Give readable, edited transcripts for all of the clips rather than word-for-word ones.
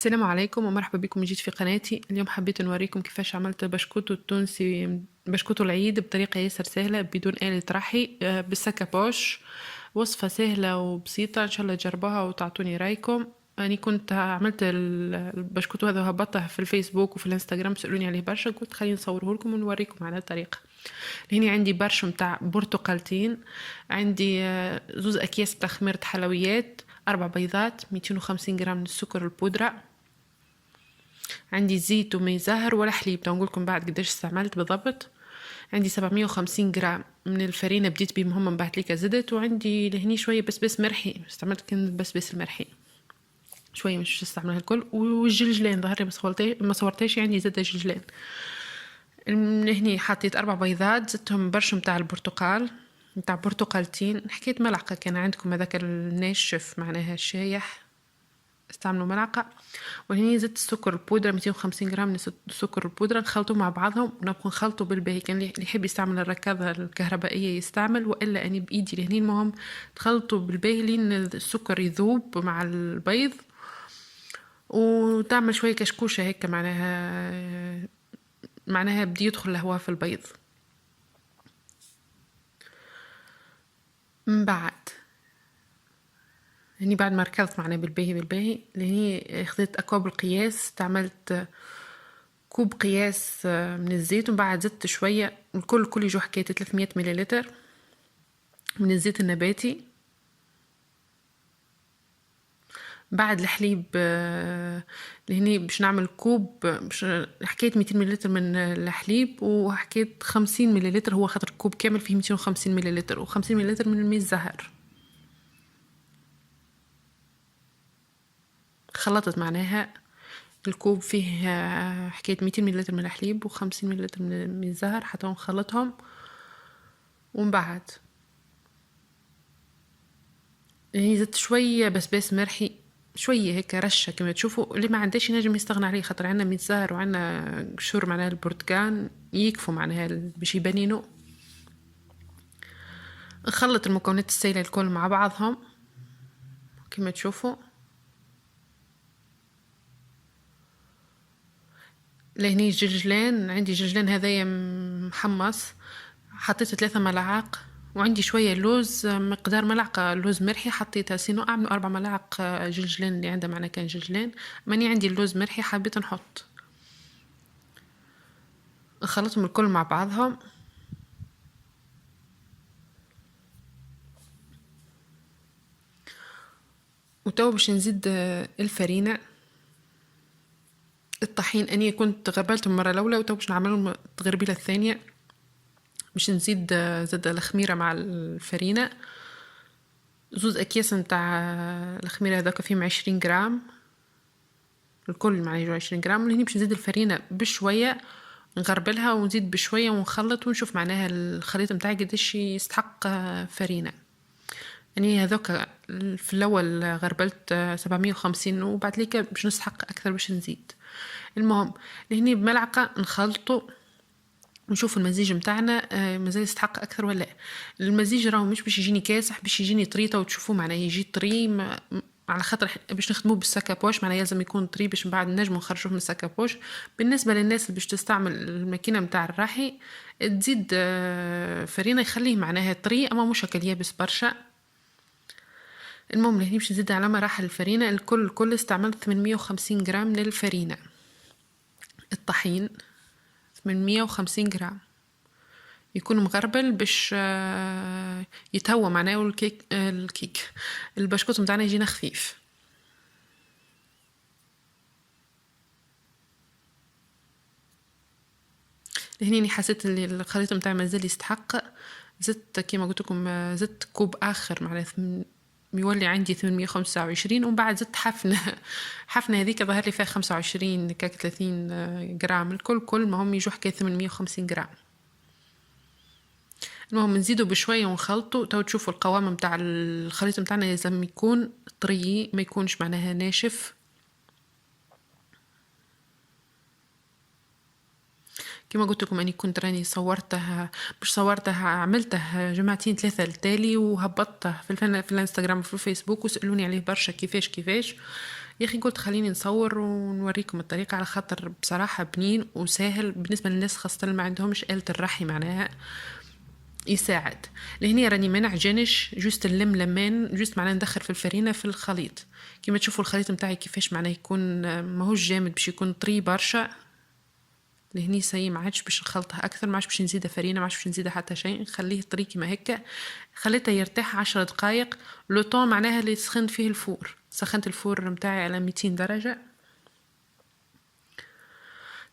السلام عليكم ومرحبا بكم من جديد في قناتي. اليوم حبيت نوريكم كيفاش عملت بشكوتو التونسي، بشكوتو العيد بطريقة ياسر سهلة بدون آلة رحي، بالسكة بوش. وصفة سهلة وبسيطة، ان شاء الله تجربوها وتعطوني رايكم. اني كنت عملت البشكوتو هذا وهبطه في الفيسبوك وفي الانستغرام، سألوني عليه برشا، قلت خليني نصوره لكم ونوريكم على الطريقة. هنا عندي برش متاع برتقالتين، عندي زوز اكياس متاع خميرة حلويات، 4 بيضات، 250 جرام من السكر البودرة، عندي زيت وماء زهر ولا حليب، نقول لكم بعد قداش استعملت بالضبط. عندي 750 جرام من الفرينة بديت بهم، من بعد ليك زدت، وعندي لهني شوية بسباس مرحي، استعملت كان بسباس المرحي شوية، مش استعملها الكل. والجلجلان ظهري ما صورتيش، عندي زادة جلجلان. من هني حطيت 4 بيضات، زدتهم برشا متاع البرتقال، متاع برتقالتين، حكيت ملعقة كان عندكم هذاك الناشف معناها الشايح استعملوا ملعقة. وهني زدت السكر البودرة 250 جرام من السكر البودرة، نخلطوا مع بعضهم ونبقى نخلطوا بالباهي. كان اللي يحب يستعمل الركاضة الكهربائية يستعمل، وإلا أني بإيدي لهني. المهم تخلطوا بالباهي لين السكر يذوب مع البيض، وتعمل شوية كشكوشة هيك، معناها بدي يدخل الهواء في البيض. من بعد هني بعد ما ركضت معنا بالباهي لهني خذيت أكواب القياس، استعملت كوب قياس من الزيت، ومن بعد زدت شوية، الكل يجو حكاية 300 مليلتر من الزيت النباتي. بعد الحليب لهني باش نعمل كوب، حكاية 200 مليلتر من الحليب، وحكاية 50 مليلتر، هو خاطر كوب كامل فيه 250 مليلتر، و50 مليلتر من الماء الزهر. خلطت معناها الكوب فيه حكاية 200 مليلتر من الحليب و50 مليلتر من الماء الزهر، حتى نخلطهم. ومن بعد يعني زدت شوية بسباس مرحي، شوية هيك رشة كما تشوفوا. اللي ما عندهش ينجم يستغنى عليه، خاطر عندنا ميت زهر وعندنا قشور معناها البرتقال يكفوا معناها باش يبنينو. نخلط المكونات السائلة الكل مع بعضهم كما تشوفوا. لهني جلجلان، عندي جلجلان هذايا محمص، حطيت 3 ملاعق. وعندي شوية لوز، مقدار ملعقة لوز مرحي حطيتها، سينو أعملوا 4 ملاعق جلجلان اللي عندها معنا كان جلجلان. ماني عندي اللوز مرحي حبيت نحط. نخلطهم الكل مع بعضهم. وتو باش نزيد الفرينة، الطحين. أني كنت غربلتهم مرة الأولى، وتو باش نعملهم التغربيلة الثانية، باش نزيد زاد الخميرة مع الفرينة. زوز أكياس متاع الخميرة هذاك فيهم 20 جرام، الكل معنا يجوا 20 جرام. ولهني باش نزيد الفرينة بشوية، نغربلها ونزيد بشوية ونخلط ونشوف معناها الخليط متاعي قداش يستحق فرينة. يعني هذوك في الأول غربلت 750، وبعد ليك باش نستحق أكثر باش نزيد. المهم لهني بملعقة نخلطه ونشوف المزيج متاعنا مازال يستحق اكثر ولا لا. المزيج راهو مش باش يجيني كاسح، باش يجيني طريطه، وتشوفوه معناه يجي طري. على خاطر باش نخدموه بالسكابوش، معناه لازم يكون طري باش من بعد نجمو نخرجوه من السكابوش. بالنسبه للناس اللي باش تستعمل الماكينه متاع الراحي، تزيد فرينه يخليه معناها طري، اما مش هكا يابس برشا. المهم لهني باش نزيد على مراحل الفرينه الكل استعملت 850 جرام من الفرينه. الطحين 850 جرام يكون مغربل باش يتهوى معناه، الكيك البشكوت متاعنا يجينا خفيف. لهني حسيت اللي الخليط متاعي مازال يستحق، زدت كيما قلت لكم، زدت كوب اخر معناه يولي عندي 825. ومن بعد زدت حفنه هذيك ظهر لي فيها 25 كاك 30 جرام الكل ما هم يجوا حكايه 850 جرام. المهم نزيدو بشويه ونخلطو. تو تشوفوا القوام متاع الخليط متاعنا لازم يكون طري، ما يكونش معناها ناشف. كما قلت لكم اني كنت راني صورتها، مش صورتها، عملته جمعتين 3 التالي وهبطته في الانستغرام وفي الفيسبوك، وسألوني عليه برشا كيفاش. يا اخي قلت خليني نصور ونوريكم الطريقة، على خاطر بصراحة بنين وسهل بالنسبة للناس خاصة اللي ما عندهمش آلة الرحي، معناها يساعد. لهني راني ما نعجنش، جوست اللم لمان، جوست معناها ندخل في الفرينة في الخليط. كما تشوفوا الخليط متاعي كيفاش معناه يكون ماهوش جامد باش يكون طري برشا. لهني سي ما عادش باش نخلطها اكثر، ما عادش باش نزيدها فرينه، ما عادش باش نزيدها حتى شيء، نخليه طري كيما هكا. خليته يرتاح 10 دقائق، لو طون معناها اللي سخنت فيه الفور. سخنت الفور متاعي على 200 درجه.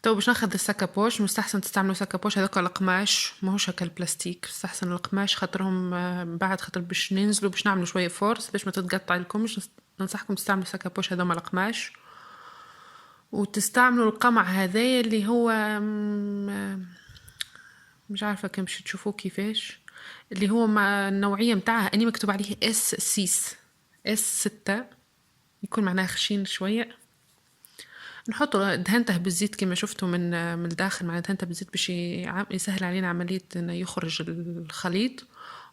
تو باش ناخذ السكابوش، مستحسن تستعملوا سكابوش هذاك القماش، ماهوش هكا البلاستيك، مستحسن القماش خاطرهم بعد خاطر باش ننزلوا باش نعملوا شويه فورس باش ما تتقطع لكمش. ننصحكم تستعملوا سكابوش هذوما القماش، وتستعملوا القمع هذايا اللي هو مش عارفه كم باش تشوفوه كيفاش، اللي هو مع النوعيه متاعها اني مكتوب عليه اس 6 اس 6، يكون معناها خشين شويه. نحطه دهنته بالزيت كما شفتوا من الداخل، معناها دهنته بالزيت باش يسهل علينا عمليه انه يخرج الخليط.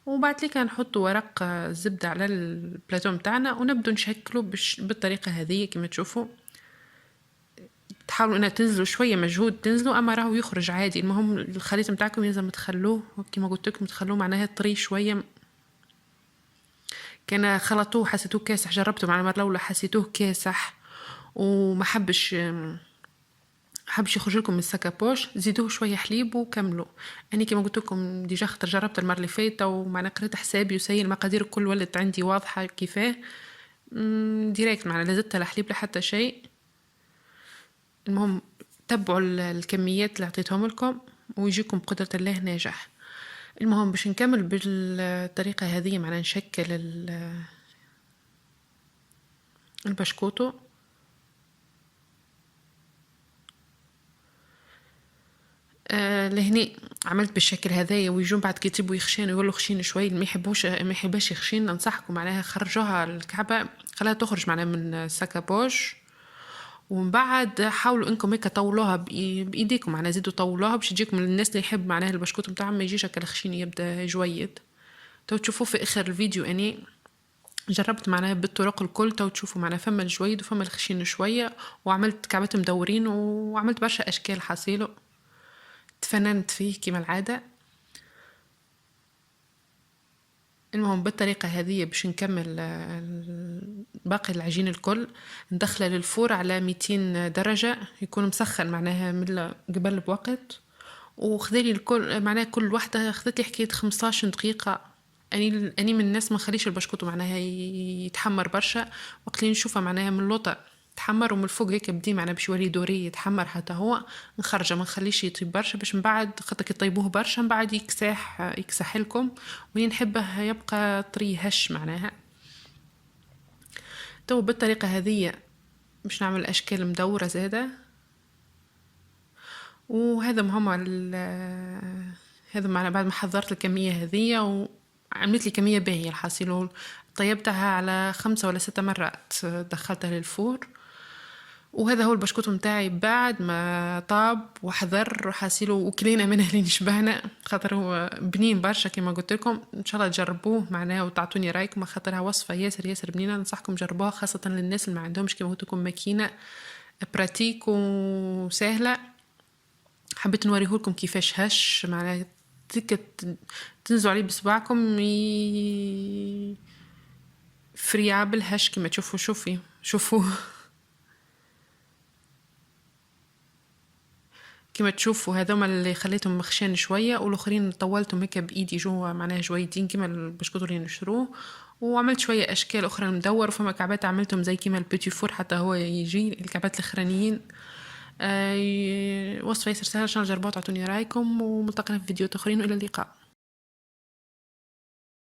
وبعد ليك نحطوا ورق زبده على البلاتو متاعنا ونبدو نشكله بالطريقه هذه كما تشوفوا. تحاولوا ان تنزلوا شويه مجهود تنزلوا، اما راهو يخرج عادي. المهم الخليط متاعكم لازم تخلوه كما قلت لكم، تخلوه معناها طري شويه. كان خلطوه حسيتوه كاسح، جربته مع المره الاولى حسيتوه كاسح وما حبش يخرج لكم من السكابوش، زيدوه شويه حليب وكملوا. اني كما قلت لكم ديجا خاطر جربت المره اللي فاتت ومعناها قريت حسابي وسيل المقادير الكل ولات عندي واضحه كيفاه ديريكت، معناها لا زدت لا حليب لا حتى شيء. المهم تبعوا الكميات اللي عطيتهم لكم ويجيكم بقدرة الله ناجح. المهم باش نكمل بالطريقة هذه، معنا نشكل البشكوتو. لهني عملت بالشكل هذايا، ويجون بعد كيتبوا يخشين يقولوا خشين شوي، ما يحبوش يخشين. ننصحكم معناها خرجوها الكعبة، خلاها تخرج معناها من السكابوش، ومن بعد حاولوا انكم هيك طولوها بايديكم، معناها زيدوا طولوها باش تجيكم للناس اللي يحب معناها البشكوت متاعهم ما يجيش هكا الخشين، يبدا جويد. تو تشوفوا في اخر الفيديو اني جربت معناها بالطرق الكل. تو تشوفوا معناها فما الجويد وفما الخشين شويه، وعملت كعبات مدورين وعملت برشا اشكال حصيله، تفننت فيه كما العاده. المهم بالطريقة هذه باش نكمل باقي العجين الكل، ندخله للفور على 200 درجة، يكون مسخن معناها من قبل بوقت. وخذلي الكل معناها كل واحدة خذت لي حكاية 15 دقيقة. اني من الناس ما نخليش البشكوت معناها يتحمر برشا، وقت اللي نشوفها معناها من اللوطة تحمر ومن الفوق هيك بدي معناها باش يولي دوري يتحمر حتى هو، نخرجه ما نخليش يطيب برشا باش من بعد خاطر يطيبوه برشا من بعد يكسح لكم، وين نحبه يبقى طري هش معناها. تو بالطريقه هذه باش نعمل اشكال مدوره زاده. وهذا هما هذا معنا بعد ما حضرت الكميه هذه وعملت لي كميه باهيه الحاصل. طيبتها على 5 ولا 6 مرات، دخلتها للفور. وهذا هو البشكوت متاعي بعد ما طاب وحضر حاسيله وكلينا منه اللي نشبهنا، خاطر هو بنين برشا كما قلت لكم. ان شاء الله تجربوه معناه وتعطوني رايكم، خاطرها وصفه ياسر بنينه، ننصحكم جربوها خاصه للناس اللي ما عندهمش كما قلت لكم ماكينه، براتيك وسهله. حبيت نوريه لكم كيفاش هش معناه تنزلوا عليه بصباعكم فريابل هش كما تشوفوا. شوفوا كما تشوفوا هذوما اللي خليتهم مخشين شويه، والاخرين طولتهم هيك بايدي جوا معناها جويدين كما البشكوت اللي نشروه. وعملت شويه اشكال اخرى مدور، وفما كعبات عملتهم زي كما البيتي فور حتى هو يجي الكعبات الاخرانيين. وصفه ياسر سهله، ان شاء الله جربوها تعطوني رايكم، وملتقينا في فيديوهات اخرين والى اللقاء.